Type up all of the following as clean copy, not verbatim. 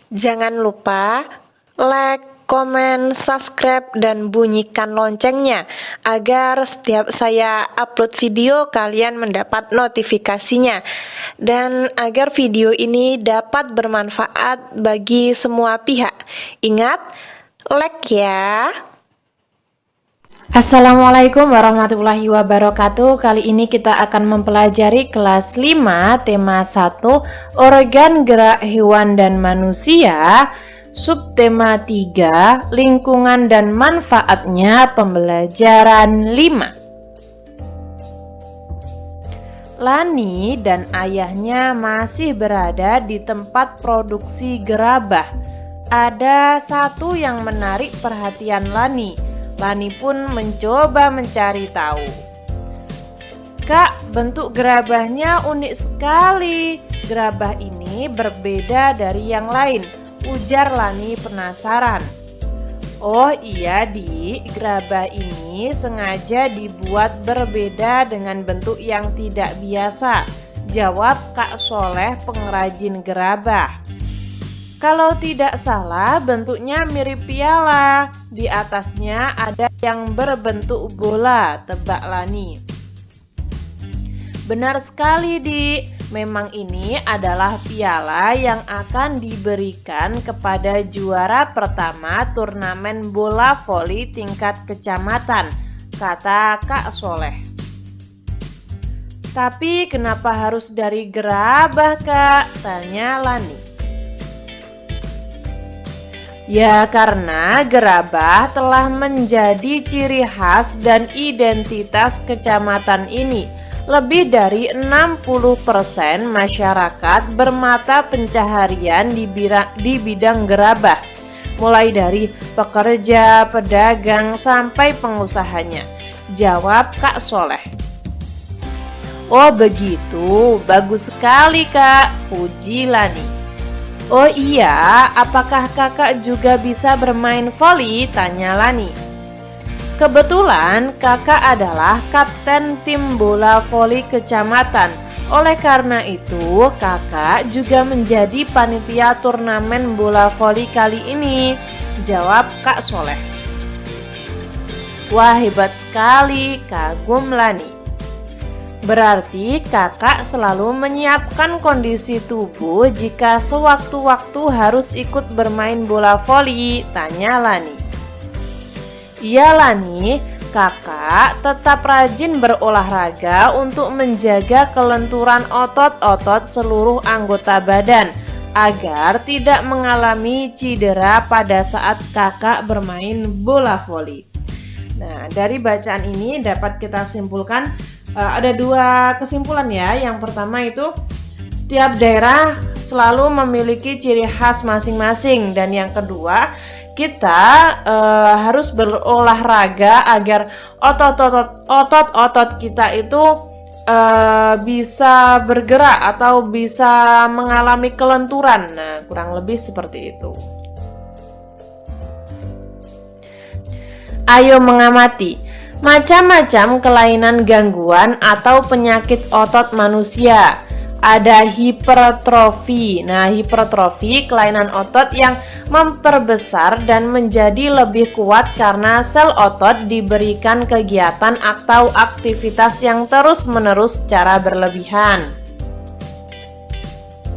Jangan lupa like, komen, subscribe, dan bunyikan loncengnya agar setiap saya upload video kalian mendapat notifikasinya dan agar video ini dapat bermanfaat bagi semua pihak. Ingat, like ya. Assalamualaikum warahmatullahi wabarakatuh. Kali ini kita akan mempelajari kelas 5 tema 1 organ gerak hewan dan manusia, subtema 3 lingkungan dan manfaatnya, pembelajaran 5. Lani dan ayahnya masih berada di tempat produksi gerabah. Ada satu yang menarik perhatian Lani. Lani pun mencoba mencari tahu. "Kak, bentuk gerabahnya unik sekali. Gerabah ini berbeda dari yang lain," ujar Lani penasaran. "Oh iya, Dik, gerabah ini sengaja dibuat berbeda dengan bentuk yang tidak biasa," jawab Kak Soleh, pengrajin gerabah. "Kalau tidak salah, bentuknya mirip piala. Di atasnya ada yang berbentuk bola," tebak Lani. "Benar sekali, Dik. Memang ini adalah piala yang akan diberikan kepada juara pertama turnamen bola voli tingkat kecamatan," kata Kak Soleh. "Tapi kenapa harus dari gerabah, Kak?" tanya Lani. "Ya, karena gerabah telah menjadi ciri khas dan identitas kecamatan ini. Lebih dari 60% masyarakat bermata pencaharian di bidang gerabah, mulai dari pekerja, pedagang, sampai pengusahanya," jawab Kak Soleh. "Oh begitu, bagus sekali, Kak," puji Lani. "Oh iya, apakah kakak juga bisa bermain voli?" tanya Lani. "Kebetulan kakak adalah kapten tim bola voli kecamatan. Oleh karena itu, kakak juga menjadi panitia turnamen bola voli kali ini," jawab Kak Soleh. "Wah, hebat sekali," kagum Lani. "Berarti kakak selalu menyiapkan kondisi tubuh jika sewaktu-waktu harus ikut bermain bola voli?" tanya Lani. "Iya Lani, kakak tetap rajin berolahraga untuk menjaga kelenturan otot-otot seluruh anggota badan agar tidak mengalami cedera pada saat kakak bermain bola voli." Nah, dari bacaan ini dapat kita simpulkan ada dua kesimpulan ya. Yang pertama itu setiap daerah selalu memiliki ciri khas masing-masing, dan yang kedua kita harus berolahraga agar otot-otot kita itu bisa bergerak atau bisa mengalami kelenturan. Nah, kurang lebih seperti itu. Ayo mengamati macam-macam kelainan gangguan atau penyakit otot manusia. Ada hipertrofi. Nah, hipertrofi kelainan otot yang memperbesar dan menjadi lebih kuat karena sel otot diberikan kegiatan atau aktivitas yang terus-menerus secara berlebihan.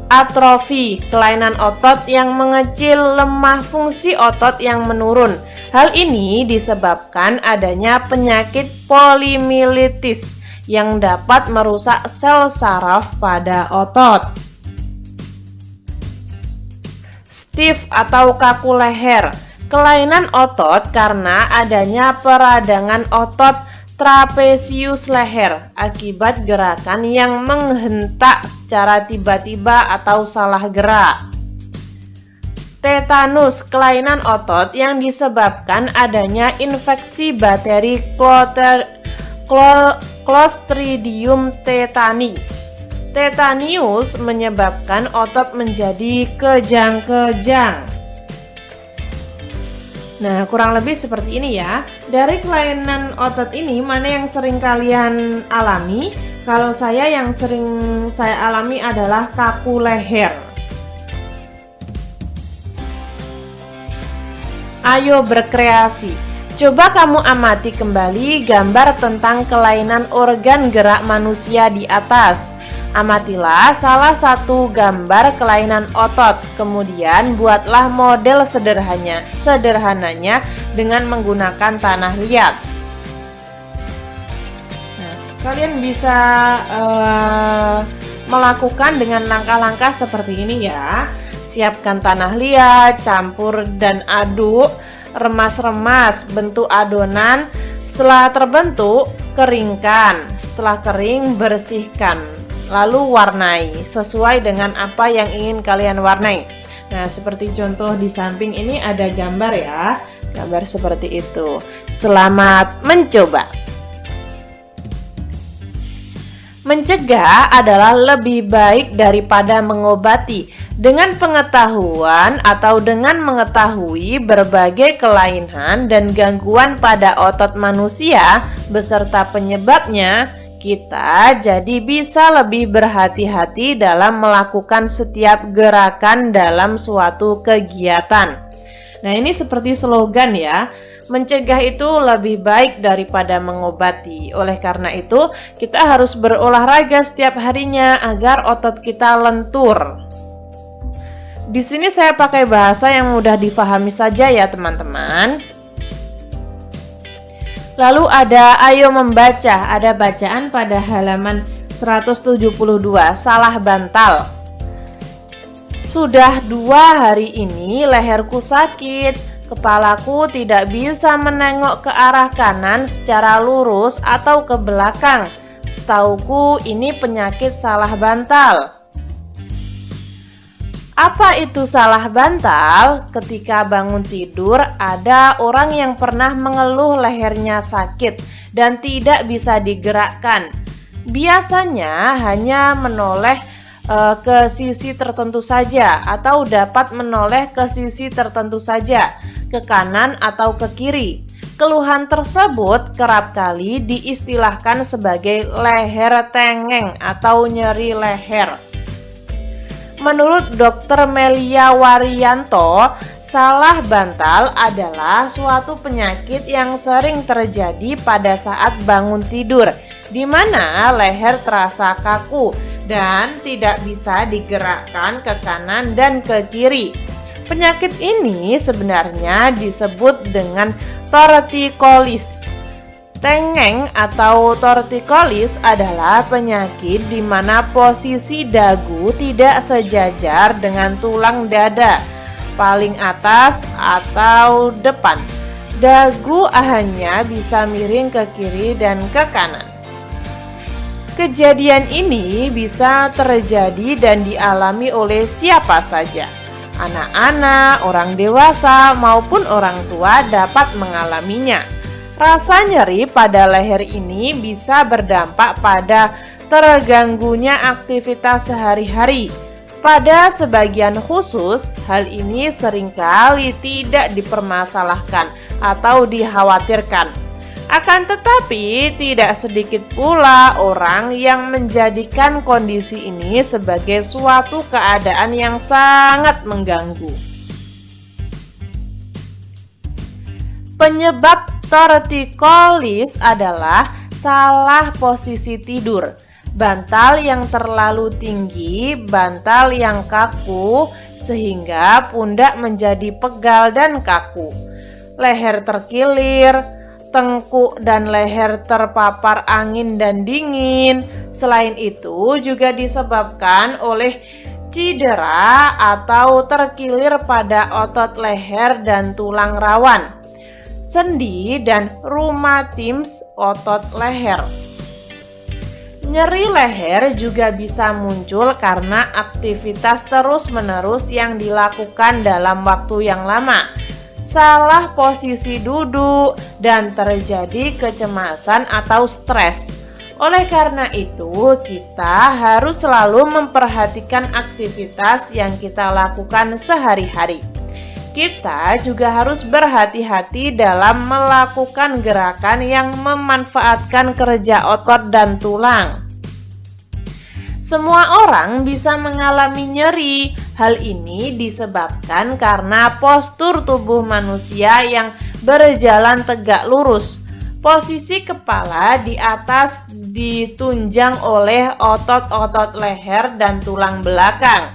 Atrofi kelainan otot yang mengecil, lemah, fungsi otot yang menurun. Hal ini disebabkan adanya penyakit polimilitis yang dapat merusak sel saraf pada otot. Stiff atau kaku leher, kelainan otot karena adanya peradangan otot trapesius leher akibat gerakan yang menghentak secara tiba-tiba atau salah gerak. Tetanus, kelainan otot yang disebabkan adanya infeksi bakteri Clostridium tetani. Tetanius menyebabkan otot menjadi kejang-kejang. Nah, kurang lebih seperti ini ya. Dari kelainan otot ini, mana yang sering kalian alami? Kalau saya, yang sering saya alami adalah kaku leher. Ayo berkreasi. Coba kamu amati kembali gambar tentang kelainan organ gerak manusia di atas. Amatilah salah satu gambar kelainan otot, kemudian buatlah model sederhananya dengan menggunakan tanah liat. Nah, kalian bisa melakukan dengan langkah-langkah seperti ini ya. Siapkan tanah liat, campur dan aduk, remas-remas, bentuk adonan. Setelah terbentuk, keringkan. Setelah kering, bersihkan. Lalu warnai sesuai dengan apa yang ingin kalian warnai. Nah, seperti contoh di samping ini ada gambar ya. Gambar seperti itu. Selamat mencoba. Mencegah adalah lebih baik daripada mengobati. Dengan pengetahuan atau dengan mengetahui berbagai kelainan dan gangguan pada otot manusia beserta penyebabnya, kita jadi bisa lebih berhati-hati dalam melakukan setiap gerakan dalam suatu kegiatan. Nah, ini seperti slogan ya. Mencegah itu lebih baik daripada mengobati. Oleh karena itu, kita harus berolahraga setiap harinya agar otot kita lentur. Di sini saya pakai bahasa yang mudah difahami saja ya, teman-teman. Lalu ada ayo membaca, ada bacaan pada halaman 172, salah bantal. Sudah 2 hari ini leherku sakit, kepalaku tidak bisa menengok ke arah kanan secara lurus atau ke belakang. Setauku ini penyakit salah bantal. Apa itu salah bantal? Ketika bangun tidur, ada orang yang pernah mengeluh lehernya sakit dan tidak bisa digerakkan. Biasanya hanya menoleh ke sisi tertentu saja atau dapat menoleh ke sisi tertentu saja, ke kanan atau ke kiri. Keluhan tersebut kerap kali diistilahkan sebagai leher tengeng atau nyeri leher. Menurut Dr. Melia Waryanto, salah bantal adalah suatu penyakit yang sering terjadi pada saat bangun tidur, di mana leher terasa kaku dan tidak bisa digerakkan ke kanan dan ke kiri. Penyakit ini sebenarnya disebut dengan torticollis. Tengeng atau torticollis adalah penyakit di mana posisi dagu tidak sejajar dengan tulang dada, paling atas atau depan. Dagu hanya bisa miring ke kiri dan ke kanan. Kejadian ini bisa terjadi dan dialami oleh siapa saja. Anak-anak, orang dewasa, maupun orang tua dapat mengalaminya. Rasa nyeri pada leher ini bisa berdampak pada terganggunya aktivitas sehari-hari. Pada sebagian khusus, hal ini seringkali tidak dipermasalahkan atau dikhawatirkan. Akan tetapi, tidak sedikit pula orang yang menjadikan kondisi ini sebagai suatu keadaan yang sangat mengganggu. Penyebab torticollis adalah salah posisi tidur, bantal yang terlalu tinggi, bantal yang kaku, sehingga pundak menjadi pegal dan kaku. Leher terkilir, tengkuk dan leher terpapar angin dan dingin. Selain itu juga disebabkan oleh cedera atau terkilir pada otot leher dan tulang rawan, sendi dan rheumatisme otot leher. Nyeri leher juga bisa muncul karena aktivitas terus-menerus yang dilakukan dalam waktu yang lama, salah posisi duduk, dan terjadi kecemasan atau stres. Oleh karena itu, kita harus selalu memperhatikan aktivitas yang kita lakukan sehari-hari. Kita juga harus berhati-hati dalam melakukan gerakan yang memanfaatkan kerja otot dan tulang. Semua orang bisa mengalami nyeri, Hal ini disebabkan karena postur tubuh manusia yang berjalan tegak lurus. Posisi kepala di atas ditunjang oleh otot-otot leher dan tulang belakang.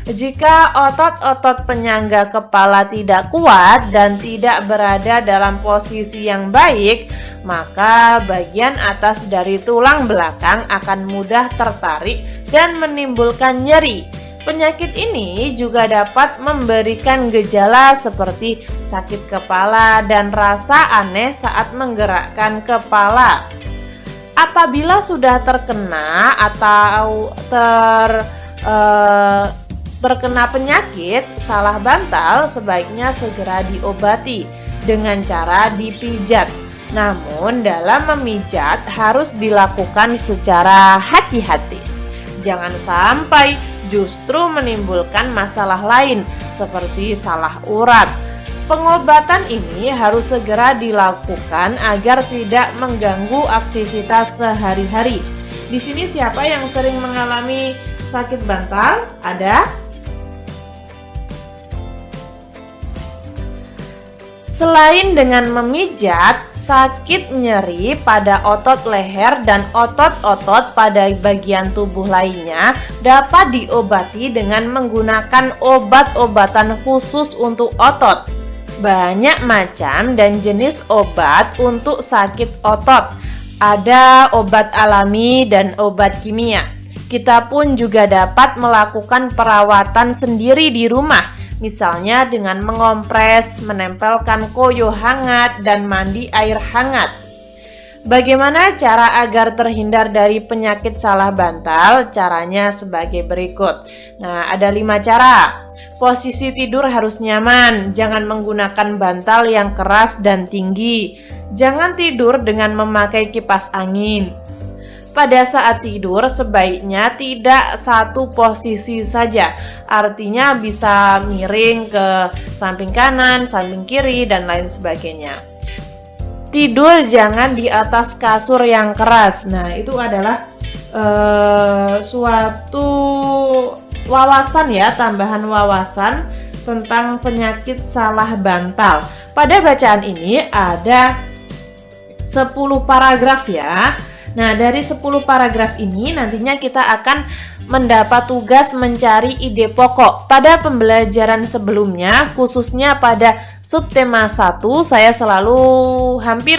Jika otot-otot penyangga kepala tidak kuat dan tidak berada dalam posisi yang baik, maka bagian atas dari tulang belakang akan mudah tertarik dan menimbulkan nyeri. Penyakit ini juga dapat memberikan gejala seperti sakit kepala dan rasa aneh saat menggerakkan kepala. Apabila sudah terkena atau terkena penyakit salah bantal, sebaiknya segera diobati dengan cara dipijat. Namun dalam memijat harus dilakukan secara hati-hati. Jangan sampai justru menimbulkan masalah lain seperti salah urat. Pengobatan ini harus segera dilakukan agar tidak mengganggu aktivitas sehari-hari. Di sini siapa yang sering mengalami sakit bantal? Ada? Selain dengan memijat, sakit nyeri pada otot leher dan otot-otot pada bagian tubuh lainnya dapat diobati dengan menggunakan obat-obatan khusus untuk otot. Banyak macam dan jenis obat untuk sakit otot. Ada obat alami dan obat kimia. Kita pun juga dapat melakukan perawatan sendiri di rumah, misalnya dengan mengompres, menempelkan koyo hangat, dan mandi air hangat. Bagaimana cara agar terhindar dari penyakit salah bantal? Caranya sebagai berikut. Nah, ada 5 cara. Posisi tidur harus nyaman, jangan menggunakan bantal yang keras dan tinggi. Jangan tidur dengan memakai kipas angin. Pada saat tidur sebaiknya tidak satu posisi saja, artinya bisa miring ke samping kanan, samping kiri, dan lain sebagainya. Tidur jangan di atas kasur yang keras. Nah, itu adalah suatu wawasan ya, tambahan wawasan tentang penyakit salah bantal. Pada bacaan ini ada 10 paragraf ya. Nah, dari 10 paragraf ini nantinya kita akan mendapat tugas mencari ide pokok. Pada pembelajaran sebelumnya, khususnya pada subtema 1, saya selalu hampir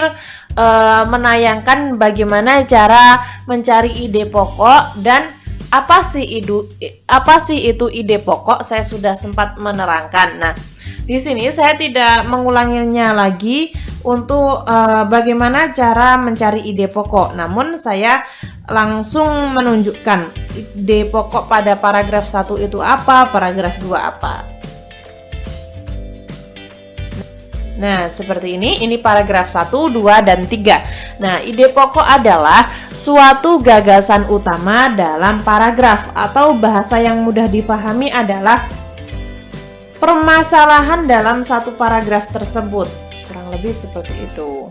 menayangkan bagaimana cara mencari ide pokok dan apa sih itu ide pokok. Saya sudah sempat menerangkan. Nah, di sini saya tidak mengulanginya lagi untuk bagaimana cara mencari ide pokok. Namun saya langsung menunjukkan ide pokok pada paragraf 1 itu apa, paragraf 2 apa. Nah, seperti ini paragraf 1, 2, dan 3. Nah, ide pokok adalah suatu gagasan utama dalam paragraf, atau bahasa yang mudah difahami adalah permasalahan dalam satu paragraf tersebut. Kurang lebih seperti itu.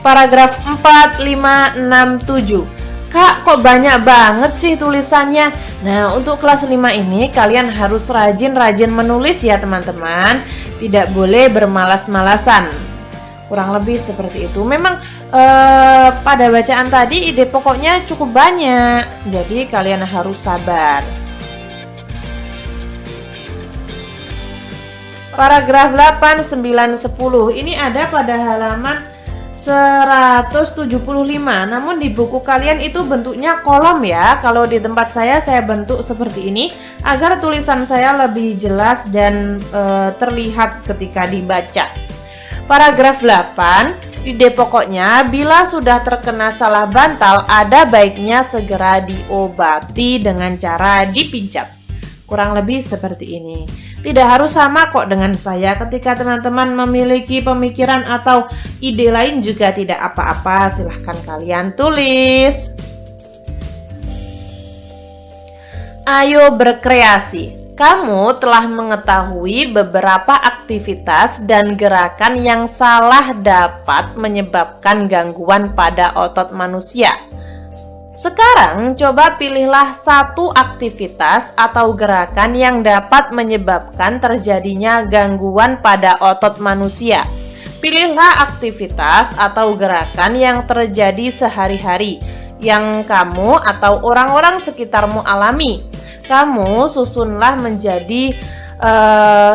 Paragraf 4, 5, 6, 7. Kak, kok banyak banget sih tulisannya? Nah, untuk kelas 5 ini kalian harus rajin-rajin menulis ya teman-teman. Tidak boleh bermalas-malasan. Kurang lebih seperti itu. Memang pada bacaan tadi ide pokoknya cukup banyak. Jadi kalian harus sabar. Paragraf 8, 9, 10. Ini ada pada halaman 175. Namun di buku kalian itu bentuknya kolom ya. Kalau di tempat saya bentuk seperti ini agar tulisan saya lebih jelas dan terlihat ketika dibaca. Paragraf 8, ide pokoknya, bila sudah terkena salah bantal ada baiknya segera diobati dengan cara dipijat. Kurang lebih seperti ini. Tidak harus sama kok dengan saya. Ketika teman-teman memiliki pemikiran atau ide lain juga tidak apa-apa. Silahkan kalian tulis. Ayo berkreasi. Kamu telah mengetahui beberapa aktivitas dan gerakan yang salah dapat menyebabkan gangguan pada otot manusia. Sekarang coba pilihlah satu aktivitas atau gerakan yang dapat menyebabkan terjadinya gangguan pada otot manusia. Pilihlah aktivitas atau gerakan yang terjadi sehari-hari, yang kamu atau orang-orang sekitarmu alami. Kamu susunlah menjadi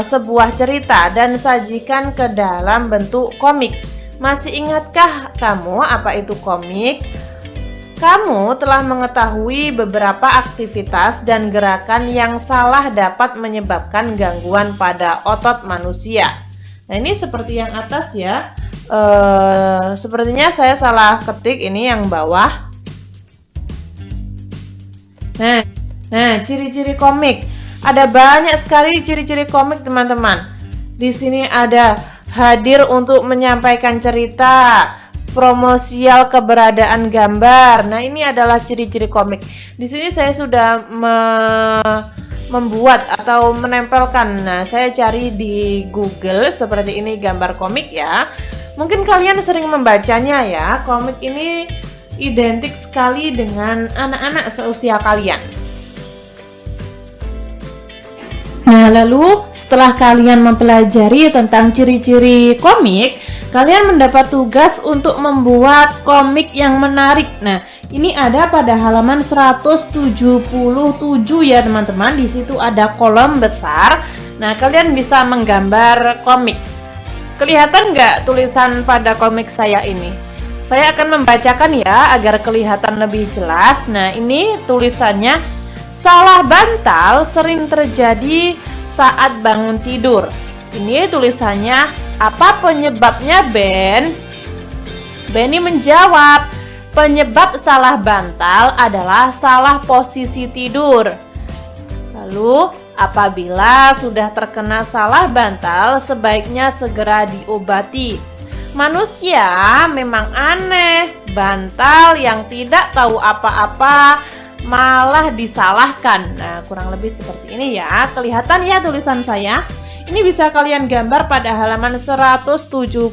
sebuah cerita dan sajikan ke dalam bentuk komik. Masih ingatkah kamu apa itu komik? Kamu telah mengetahui beberapa aktivitas dan gerakan yang salah dapat menyebabkan gangguan pada otot manusia. Nah, ini seperti yang atas ya. Sepertinya saya salah ketik ini yang bawah. Nah, ciri-ciri komik. Ada banyak sekali ciri-ciri komik, teman-teman. Di sini ada hadir untuk menyampaikan cerita, promosial keberadaan gambar. Nah, ini adalah ciri-ciri komik. Di sini saya sudah membuat atau menempelkan. Nah, saya cari di Google seperti ini gambar komik ya. Mungkin kalian sering membacanya ya. Komik ini identik sekali dengan anak-anak seusia kalian. Nah, lalu setelah kalian mempelajari tentang ciri-ciri komik, kalian mendapat tugas untuk membuat komik yang menarik. Nah, ini ada pada halaman 177 ya teman-teman. Di situ ada kolom besar. Nah, kalian bisa menggambar komik. Kelihatan nggak tulisan pada komik saya ini? Saya akan membacakan ya agar kelihatan lebih jelas. Nah, ini tulisannya, salah bantal sering terjadi saat bangun tidur. Ini tulisannya, apa penyebabnya, Ben? Benny menjawab, penyebab salah bantal adalah salah posisi tidur. Lalu, apabila sudah terkena salah bantal, sebaiknya segera diobati. Manusia memang aneh, bantal yang tidak tahu apa-apa malah disalahkan. Nah, kurang lebih seperti ini ya. Kelihatan ya tulisan saya? Ini bisa kalian gambar pada halaman 177.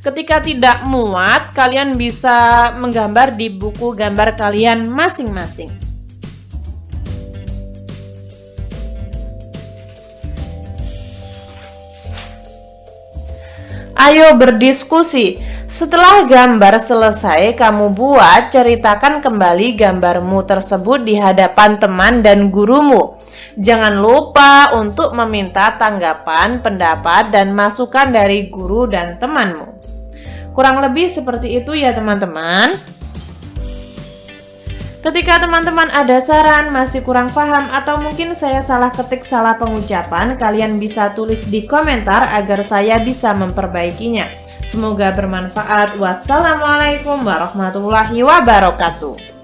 Ketika tidak muat, kalian bisa menggambar di buku gambar kalian masing-masing. Ayo berdiskusi. Setelah gambar selesai kamu buat, ceritakan kembali gambarmu tersebut di hadapan teman dan gurumu. Jangan lupa untuk meminta tanggapan, pendapat, dan masukan dari guru dan temanmu. Kurang lebih seperti itu ya teman-teman. Ketika teman-teman ada saran, masih kurang paham, atau mungkin saya salah ketik, salah pengucapan, kalian bisa tulis di komentar agar saya bisa memperbaikinya. Semoga bermanfaat. Wassalamualaikum warahmatullahi wabarakatuh.